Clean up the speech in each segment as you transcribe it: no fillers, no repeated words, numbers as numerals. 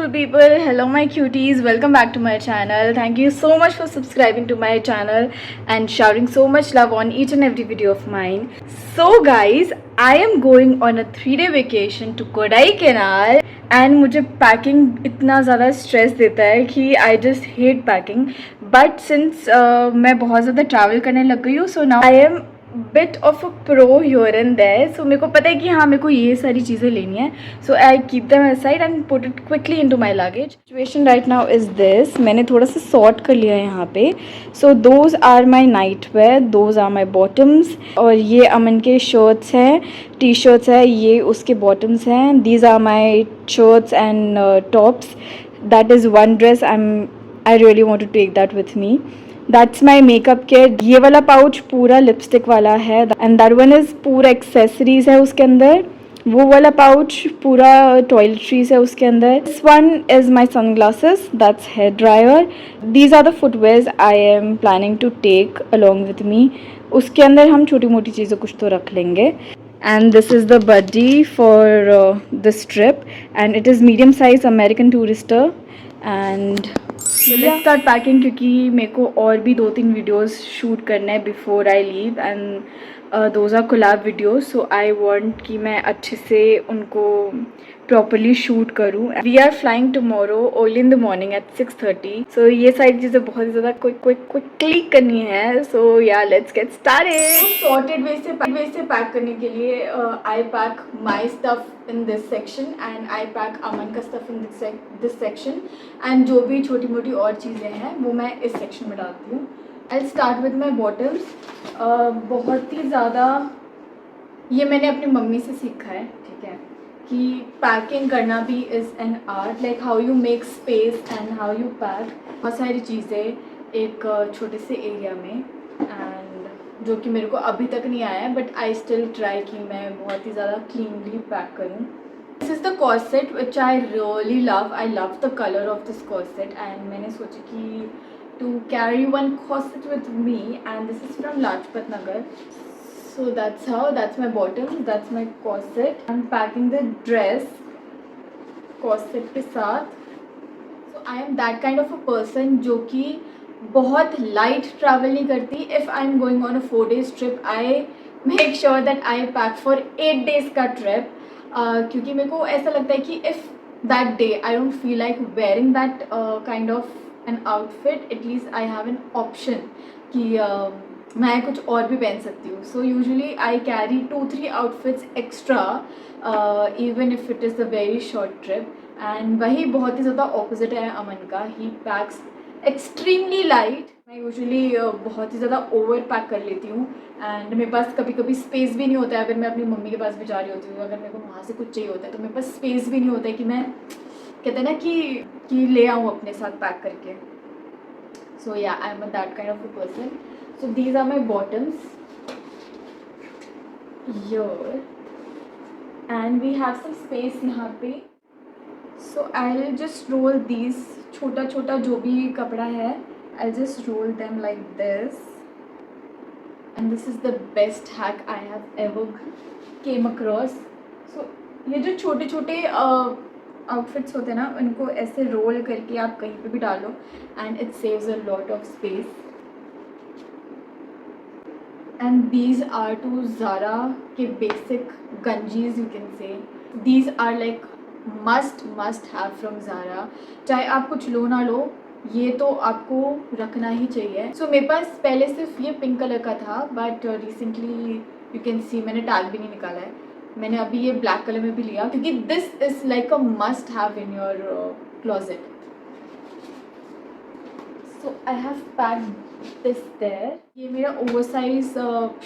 beautiful people, hello my cuties, welcome back to my channel. Thank you so much for subscribing to my channel and showering so much love on each and every video of mine. So guys, I am going on a 3-day vacation to Kodaikanal and मुझे packing इतना ज़्यादा stress देता है कि I just hate packing. But since मैं बहुत ज़्यादा travel करने लग गई हूँ, so now I am bit of a pro here and there. So मेरे को पता है कि हाँ मेरे को ये सारी चीज़ें लेनी है. So I keep them aside and put it quickly into my luggage. Situation right now is this. मैंने थोड़ा सा सॉर्ट कर लिया है यहाँ पे. So those are my nightwear, those are my bottoms. और ये अमन के शर्ट्स हैं, टी शर्ट्स है, ये उसके बॉटम्स हैं. These are my shirts and tops. That is one dress I really want to take that with me. That's my makeup kit. ये वाला पाउच पूरा लिपस्टिक वाला है एंड दैट वन इज़ पूरा एक्सेसरीज है उसके अंदर. वो वाला पाउच पूरा टॉयलेटरीज है उसके अंदर. This one is my sunglasses, that's hair dryer. These are the footwears I am planning to take along with me. उसके अंदर हम छोटी मोटी चीज़ें कुछ तो रख लेंगे. And this is the buddy for this trip, and it is medium size American Tourister. And so let's start packing क्योंकि मेरे को और भी 2-3 वीडियोस शूट करना है before I leave and those are collab videos. So I want कि मैं अच्छे से उनको प्रॉपरली शूट करूँ. We are flying tomorrow early in the morning at 6:30. So ये सारी चीज़ें बहुत ज़्यादा क्विकली करनी है. So yeah let's get started. Sorted way से पैक करने के लिए I pack my stuff in this section and I pack Aman का stuff in this section. And जो भी छोटी मोटी और चीज़ें हैं वो मैं इस सेक्शन में डालती हूँ. I start with my bottles. बहुत ही ज़्यादा ये मैंने अपनी मम्मी से सीखा है, ठीक है, कि पैकिंग करना भी is an art. Like how you make space and how you pack बहुत सारी चीज़ें एक छोटे से एरिया में. एंड जो कि मेरे को अभी तक नहीं आया है बट आई स्टिल ट्राई कि मैं बहुत ही ज़्यादा क्लीनली पैक करूँ. This is the corset which I really love. I love the colour of this corset and मैंने सोचा कि to carry one corset with me and this is from Lajpat Nagar. So that's my bottom, that's my corset. I'm packing the dress corset के साथ. So I am that kind of a person जो कि बहुत light travel नहीं करती. If I'm going on a 4 days trip, I make sure that I pack for 8 days का trip. क्योंकि मेरे को ऐसा लगता है कि if that day I don't feel like wearing that kind of an outfit, at least I have an option कि मैं कुछ और भी पहन सकती हूँ. So usually I carry 2-3 outfits extra even if it is a very short trip. And वही बहुत ही ज़्यादा ऑपोजिट है अमन का. ही पैक्स एक्सट्रीमली लाइट. मैं यूजुअली बहुत ही ज़्यादा ओवर पैक कर लेती हूँ एंड मेरे पास कभी कभी स्पेस भी नहीं होता है. अगर मैं अपनी मम्मी के पास भी जा रही होती हूँ, अगर मेरे को वहाँ से कुछ चाहिए होता है तो मेरे पास स्पेस भी नहीं होता है कि मैं कहते हैं ना कि ले आऊँ अपने साथ पैक करके. सो या I am that kind of a person. So these are my bottoms here and we have some space यहाँ पे. So I'll just roll these छोटा छोटा जो भी कपड़ा है, I'll just roll them like this. And this is the best hack I have ever came across. So ये जो छोटे छोटे आउटफिट्स होते हैं ना, उनको ऐसे रोल करके आप कहीं पे भी डालो and it saves a lot of space. And these are to Zara के basic ganjis you can say. These are like must have from Zara. चाहे आप कुछ लो ना लो, ये तो आपको रखना ही चाहिए. So मेरे पास पहले सिर्फ ये पिंक कलर का था but recently you can see मैंने टैग भी नहीं निकाला है. मैंने अभी ये ब्लैक कलर में भी लिया क्योंकि this is like a must have in your closet. So I have packed this there. ये मेरा ओवरसाइज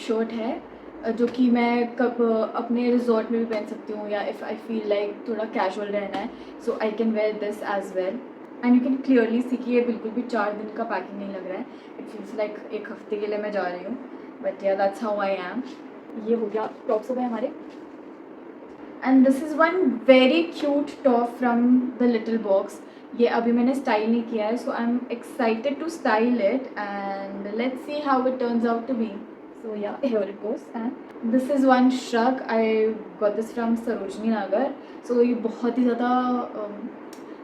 शर्ट है जो कि मैं कब अपने रिजॉर्ट में भी पहन सकती हूँ या इफ़ आई फील लाइक थोड़ा कैजुअल रहना है. So I can wear this as well and you can clearly see कि ये बिल्कुल भी 4 दिन का पैकिंग नहीं लग रहा है. इट फील्स लाइक 1 हफ्ते के लिए मैं जा रही हूँ बट या दैट्स हाउ आई एम. ये हो गया टॉप्स हो गए हमारे. And this is one very cute top from the little box. ये अभी मैंने स्टाइल नहीं किया है so I am excited to style it and let's see how it turns out to be. So yeah, here it goes. And this is one shrug. I got this from Sarojini Nagar. So ये बहुत ही ज़्यादा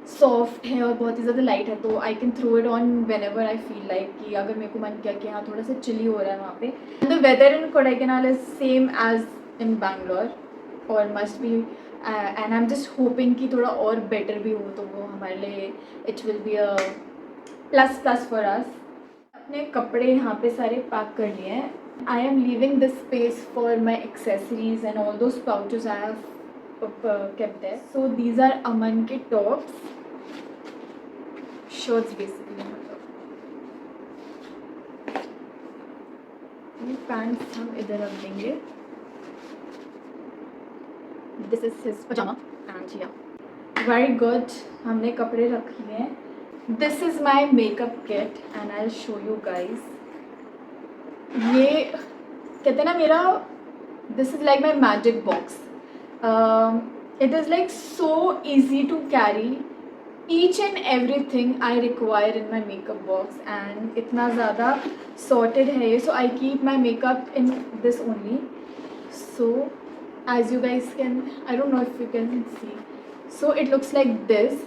soft है और बहुत ही ज़्यादा light है, तो I can throw it on whenever I feel like, कि अगर मेरे को मन किया कि हाँ थोड़ा सा चिली हो रहा है वहाँ पे. The weather in Kodaikanal is same as in Bangalore और must be, and I am just hoping कि थोड़ा और बेटर भी हो, तो वो हमारे लिए it will be a plus plus for us. अपने कपड़े यहाँ पे सारे पैक कर लिए हैं. I am leaving this space for my accessories and all those pouches I have kept there. So these are Aman के tops, shirts basically. ये पैंट्स हम इधर रख देंगे. This is his pyjama and yeah very good. हमने कपड़े रख लिए हैं. This is my makeup kit and I will show you guys. ये कहते हैं ना मेरा, this is like my magic box. It is like so easy to carry each and everything I require in my makeup box, and इतना ज़्यादा sorted है ये. So I keep my makeup in this only. So as you guys can, I don't know if you can see, so it looks like this.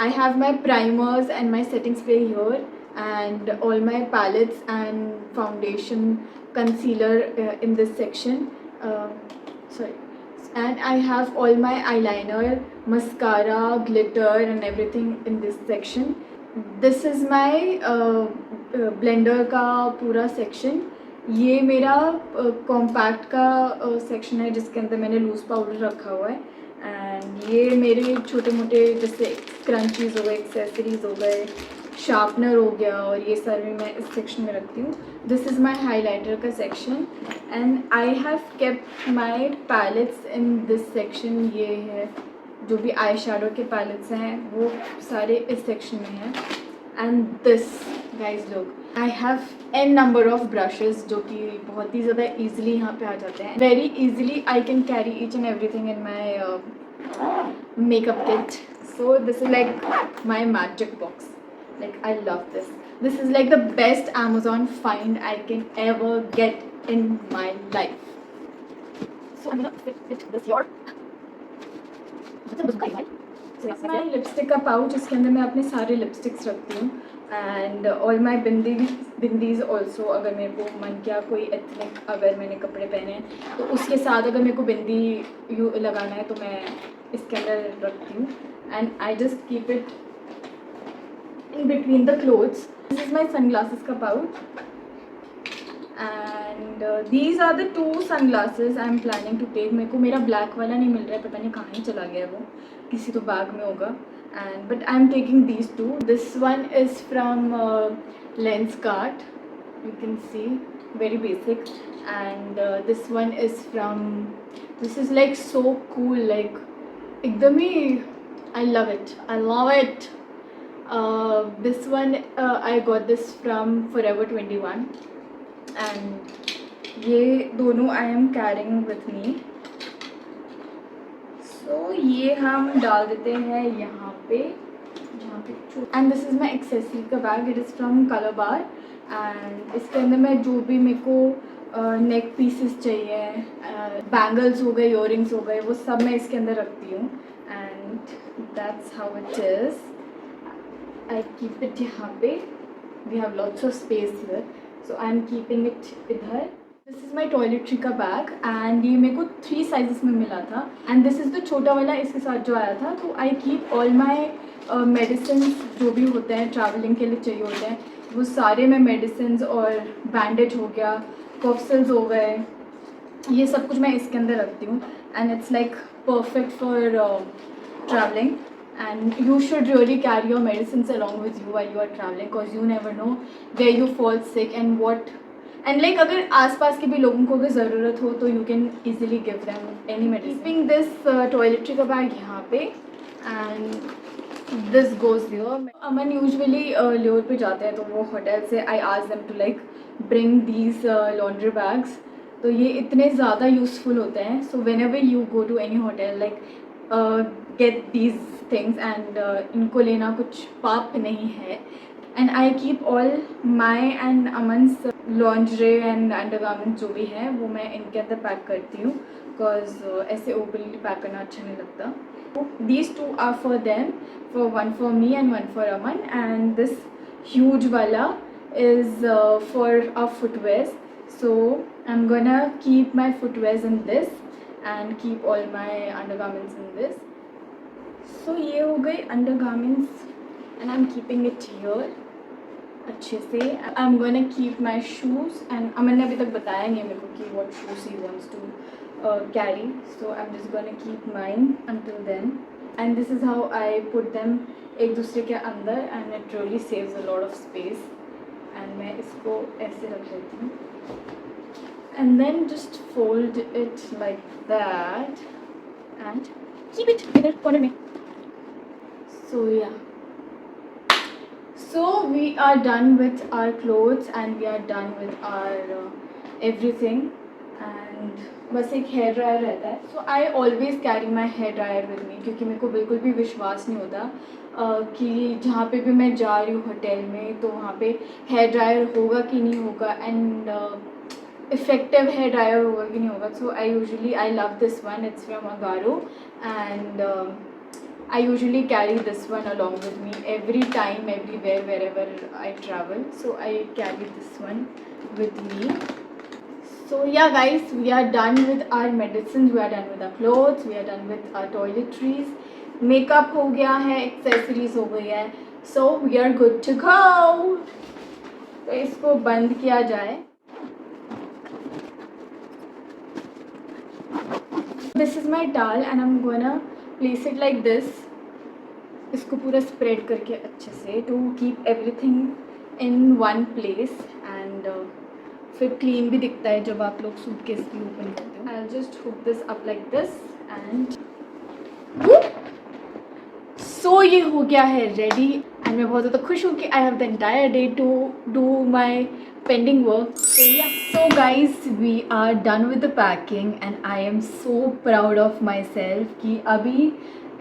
I have my primers and my setting spray here, and all my palettes and foundation, concealer in this section. Sorry. And I have all my eyeliner, mascara, glitter and everything in this section. This is my blender का पूरा section. ये मेरा compact का section है जिसके अंदर मैंने loose powder रखा हुआ है. एंड ये मेरे छोटे मोटे जैसे क्रंचीज़ हो गए, एक्सेसरीज हो गए, शार्पनर हो गया, और ये सारे मैं इस सेक्शन में रखती हूँ. दिस इज़ माई हाईलाइटर का section and I have kept my palettes in this section. ये है जो भी आई शेडो के पैलेट्स हैं वो सारे इस सेक्शन में हैं. And this guys look, I have an number of brushes जो कि बहुत ही ज़्यादा ईजिली यहाँ पे आ जाते हैं. Very easily I can carry each and everything in my makeup kit. So this is like my magic box. Like I love this. This is like the best Amazon find I can ever get in my life. So I'm gonna fit this here. My lipstick का pouch, इसके अंदर मैं अपने सारे lipsticks रखती हूँ. And all my bindis also. अगर मेरे को मन किया कोई एथनिक अगर मैंने कपड़े पहने हैं तो उसके साथ अगर मेरे को बिंदी लगाना है तो मैं इसके अंदर रखती हूँ. And I just keep it in between the clothes. This is my sunglasses ka pouch, and these are the two sunglasses I am planning to take. मेरे को मेरा black वाला नहीं मिल रहा है, पता नहीं कहाँ ही चला गया वो, किसी तो बैग में होगा. And but I am taking these two. This one is from Lenskart. You can see, very basic. And this one is from. This is like so cool. Like एकदम ही I love it. I love it. This one I got this from Forever 21, and ये दोनों I am carrying with me. So ये हम डाल देते हैं यहाँ पे, जहाँ पे. And this is my accessory का bag. It is from Color Bar, and इसके अंदर मैं जो भी मेरे को नेक पीसेस चाहिए, बैंगल्स हो गए, इयररिंग्स हो गए, वो सब मैं इसके अंदर रखती हूँ. And that's how it is. I keep it यहाँ पे. We have lots of space here, so I am keeping it इधर. This is my toiletry का bag, and ये मेरे को 3 sizes में मिला था. And this is the छोटा वाला इसके साथ जो आया था. तो I keep all my medicines जो भी होते हैं ट्रैवलिंग के लिए चाहिए होते हैं, वो सारे मैं medicines और बैंडेज हो गया, कॉफ्सिल्स हो गए, ये सब कुछ मैं इसके अंदर रखती हूँ. And it's like perfect for traveling. And you should really carry your medicines along with you while you are traveling, because you never know where you fall sick and what. And like अगर आसपास के भी लोगों को अगर ज़रूरत हो तो you can easily give them any medicine. Keeping this toiletry का bag यहाँ पे, and this goes there. Aman usually lure पे जाते हैं तो वो होटल से I ask them to like bring these laundry bags. तो ये इतने ज़्यादा यूज़फुल होते हैं. So whenever you go to any hotel, like get these things, and इनको लेना कुछ पाप नहीं है. And I keep all my and Aman's lingerie and undergarments जो भी है वो मैं इनके अंदर पैक करती हूँ, बिकॉज ऐसे ओपनली पैक करना अच्छा नहीं लगता. These two are for them, for one for me and one for Aman, and this huge wala is for our footwears. So I'm gonna keep my footwears in this and keep all my undergarments in this. So ये हो गई undergarments and I'm keeping it here अच्छे से. I'm gonna keep my shoes and अमन ने अभी तक बताया नहीं मेरे को कि what shoes he wants to carry. So I'm just gonna keep mine until then. And this is how I put them एक दूसरे के अंदर and it really saves a lot of space. And मैं इसको ऐसे रख लेती हूँ. And then just fold it like that and keep it इधर corner में. So yeah. So we are done with our clothes and we are done with our everything. And बस एक हेयर ड्रायर रहता है. So I always carry my hair dryer with me क्योंकि मेरे को बिल्कुल भी विश्वास नहीं होता कि जहाँ पे भी मैं जा रही हूँ होटल में तो वहाँ पे हेयर ड्रायर होगा कि नहीं होगा एंड इफ़ेक्टिव हेयर ड्रायर होगा कि नहीं होगा. So I love this one. It's from Agaro and I usually carry this one along with me every time, everywhere, wherever I travel. So I carry this one with me. So yeah guys, we are done with our medicines, we are done with our clothes, we are done with our toiletries. Makeup हो गया है, accessories हो गई है. So we are good to go. तो इसको बंद किया जाए. This is my towel and I'm gonna place it like this. इसको पूरा स्प्रेड करके अच्छे से to keep everything in one place and फिर क्लीन भी दिखता है जब आप लोग सूटकेस भी ओपन करते हो. I will just hook this up like this and so ये हो गया है रेडी एंड मैं बहुत ज़्यादा खुश हूँ कि I have the entire day to do my pending work. So guys, we are done with the packing and I am so proud of myself कि अभी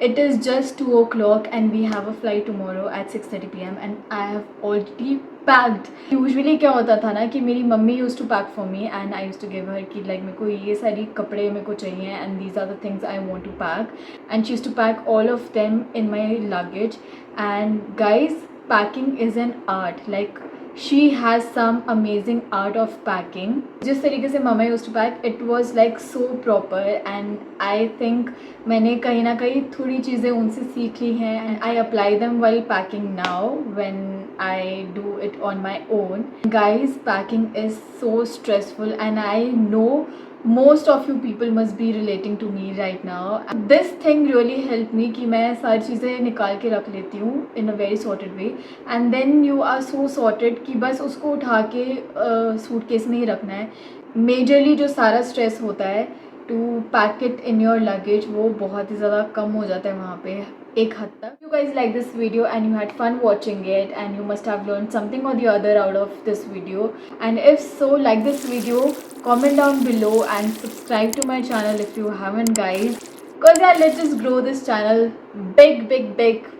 it is just 2 o'clock and we have a flight tomorrow at 6:30 p.m. and I have already packed. Usually क्या होता था ना कि मेरी mummy used to pack for me and I used to give her कि like मेरे को ये सारी कपड़े मेरे को चाहिए and these are the things I want to pack and she used to pack all of them in my luggage. And guys, packing is an art. Like she has some amazing art of packing. जिस तरीके से मम्मा used to pack, it was like so proper and I think मैंने कहीं ना कहीं थोड़ी चीज़ें उनसे सीख ली हैं and I apply them while packing now when I do it on my own. Guys, packing is so stressful and I know most of you people must be relating to me right now. This thing really helped me कि मैं सारी चीज़ें निकाल के रख लेती हूँ in a very sorted way and then you are so sorted कि बस उसको उठा के सूटकेस में ही रखना है. मेजरली जो सारा स्ट्रेस होता है to pack it in your luggage वो बहुत ही ज़्यादा कम हो जाता है वहाँ पे एक हद तक. You guys like this video and you had fun watching it and you must have learned something or the other out of this video, and if so, like this video, comment down below and subscribe to my channel if you haven't guys, because yeah, let's just grow this channel big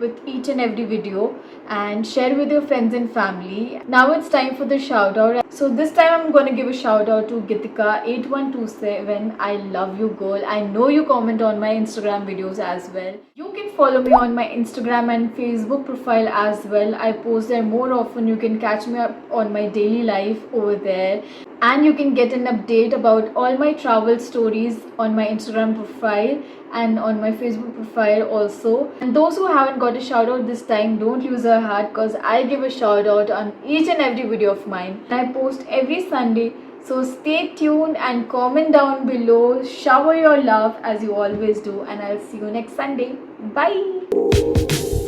with each and every video and share with your friends and family. Now it's time for the shout out. So this time I'm gonna give a shout out to Gitika8127. I love you girl. I know you comment on my Instagram videos as well. You can follow me on my Instagram and Facebook profile as well. I post there more often. You can catch me up on my daily life over there. And you can get an update about all my travel stories on my Instagram profile and on my Facebook profile also. And those who haven't got a shout out this time, don't lose your heart because I give a shout out on each and every video of mine. I post every Sunday. So stay tuned and comment down below. Shower your love as you always do. And I'll see you next Sunday. Bye.